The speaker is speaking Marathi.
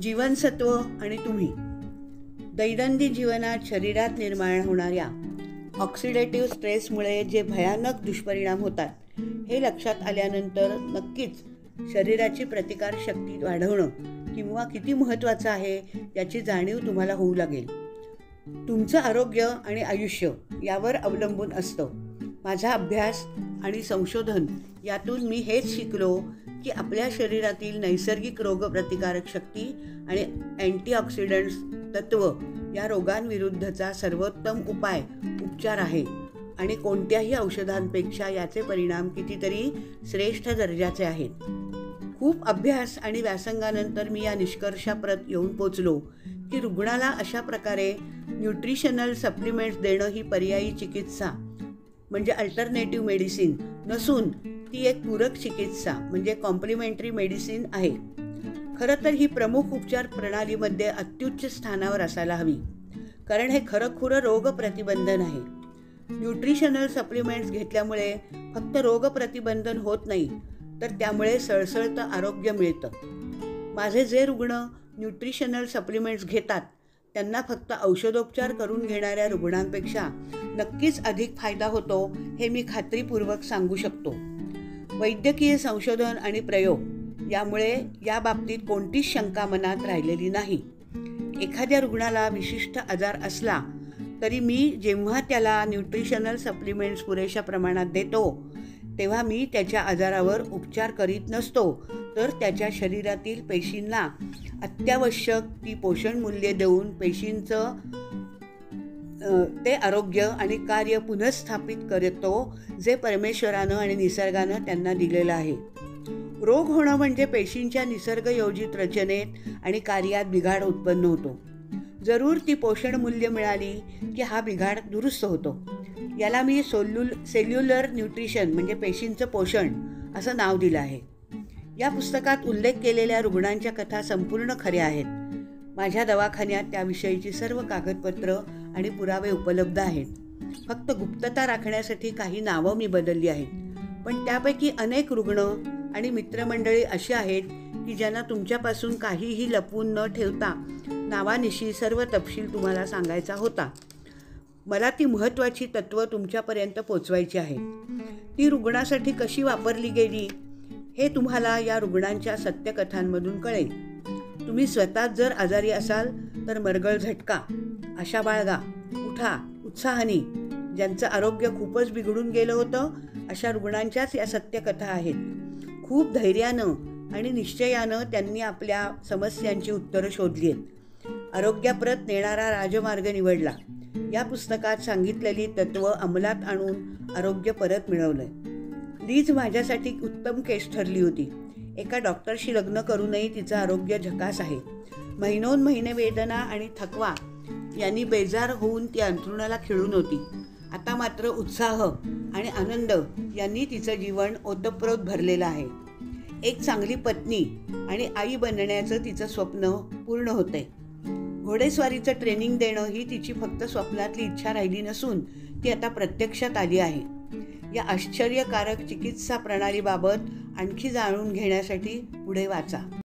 जीवनसत्व आणि तुम्ही दैनंदिन जीवनात शरीरात निर्माण होणाऱ्या ऑक्सिडेटिव्ह स्ट्रेसमुळे जे भयानक दुष्परिणाम होतात हे लक्षात आल्यानंतर नक्कीच शरीराची प्रतिकारशक्ती वाढवणं किंवा किती महत्त्वाचं आहे याची जाणीव तुम्हाला होऊ लागेल. तुमचं आरोग्य आणि आयुष्य यावर अवलंबून असतं. माझा अभ्यास आणि संशोधन यातून मी हेच शिकलो की आपल्या शरीरातील नैसर्गिक रोगप्रतिकारक शक्ती आणि अँटीऑक्सिडंट्स तत्व या रोगांविरुद्धचा सर्वोत्तम उपचार आहे आणि कोणत्याही औषधांपेक्षा याचे परिणाम कितीतरी श्रेष्ठ दर्जाचे आहेत. खूप अभ्यास आणि व्यासंगानंतर मी या निष्कर्षाप्रत येऊन पोचलो की रुग्णाला अशा प्रकारे न्यूट्रिशनल सप्लिमेंट्स देणं ही पर्यायी चिकित्सा म्हणजे अल्टरनेटिव्ह मेडिसिन नसून ती एक पूरक चिकित्सा म्हणजे कॉम्प्लिमेंटरी मेडिसिन आहे. खरं तर ही प्रमुख उपचार प्रणालीमध्ये अत्युच्च स्थानावर असायला हवी, कारण हे खरंखुरं रोगप्रतिबंधन आहे. न्यूट्रिशनल सप्लिमेंट्स घेतल्यामुळे फक्त रोगप्रतिबंधन होत नाही, तर त्यामुळे सळसळतं आरोग्य मिळतं. माझे जे रुग्ण न्यूट्रिशनल सप्लिमेंट्स घेतात त्यांना फक्त औषधोपचार करून घेणाऱ्या रुग्णांपेक्षा नक्कीच अधिक फायदा होतो हे मी खात्रीपूर्वक सांगू शकतो. वैद्यकीय संशोधन आणि प्रयोग यामुळे या बाबतीत कोणतीच शंका मनात राहिलेली नाही. एखाद्या रुग्णाला विशिष्ट आजार असला तरी मी जेव्हा त्याला न्यूट्रिशनल सप्लिमेंट्स पुरेशा प्रमाणात देतो तेव्हा मी त्याच्या आजारावर उपचार करीत नसतो, तर त्याच्या शरीरातील पेशींना अत्यावश्यक ती पोषण मूल्ये देऊन पेशींचं ते आरोग्य आणि कार्य पुनर्स्थापित करतो जे परमेश्वरानं आणि निसर्गानं त्यांना दिलेलं आहे. रोग होणं म्हणजे पेशींच्या निसर्गयोजित रचनेत आणि कार्यात बिघाड उत्पन्न होतो. जरूर ती पोषण मूल्य मिळाली की हा बिघाड दुरुस्त होतो. याला मी सेल्युलर न्यूट्रिशन म्हणजे पेशींचं पोषण असं नाव दिलं आहे. या पुस्तकात उल्लेख केलेल्या रुग्णांच्या कथा संपूर्ण खऱ्या आहेत. माझ्या दवाखान्यात त्याविषयीची सर्व कागदपत्र आणि पुरावे उपलब्ध आहेत. फक्त गुप्तता राखण्यासाठी काही नावं मी बदलली आहेत. पण त्यापैकी अनेक रुग्ण आणि मित्रमंडळी अशी आहेत की ज्यांना तुमच्यापासून काहीही लपवून न ठेवता नावानिशी सर्व तपशील तुम्हाला सांगायचा होता. मला ती महत्त्वाची तत्त्वं तुमच्यापर्यंत पोचवायची आहेत. ती रुग्णासाठी कशी वापरली गेली हे तुम्हाला या रुग्णांच्या सत्यकथांमधून कळेल. तुम्ही स्वतः जर आजारी असाल तर मरगळ झटका, आशा बाळगा, उठा उत्साहाने. ज्यांचं आरोग्य खूपच बिघडून गेलं होतं अशा रुग्णांच्याच या सत्यकथा आहेत. खूप धैर्यानं आणि निश्चयानं त्यांनी आपल्या समस्यांची उत्तरं शोधली आहेत. आरोग्याप्रत नेणारा राजमार्ग निवडला. या पुस्तकात सांगितलेली तत्त्व अंमलात आणून आरोग्य परत मिळवलंय. लीज माझ्यासाठी उत्तम केस ठरली होती. एका डॉक्टरशी लग्न करूनही तिचं आरोग्य झकास आहे. महिनोन्महिने वेदना आणि थकवा यांनी बेजार होऊन ती अंथरुणाला खिळून होती. आता मात्र उत्साह आणि आनंद यांनी तिचं जीवन ओतप्रोत भरलेलं आहे. एक चांगली पत्नी आणि आई बनण्याचं तिचं स्वप्न पूर्ण होतंय. घोडेस्वारीचं ट्रेनिंग देणं ही तिची फक्त स्वप्नातली इच्छा राहिली नसून ती आता प्रत्यक्षात आली आहे. या आश्चर्यकारक चिकित्सा प्रणालीबाबत आणखी जाणून घेण्यासाठी पुढे वाचा.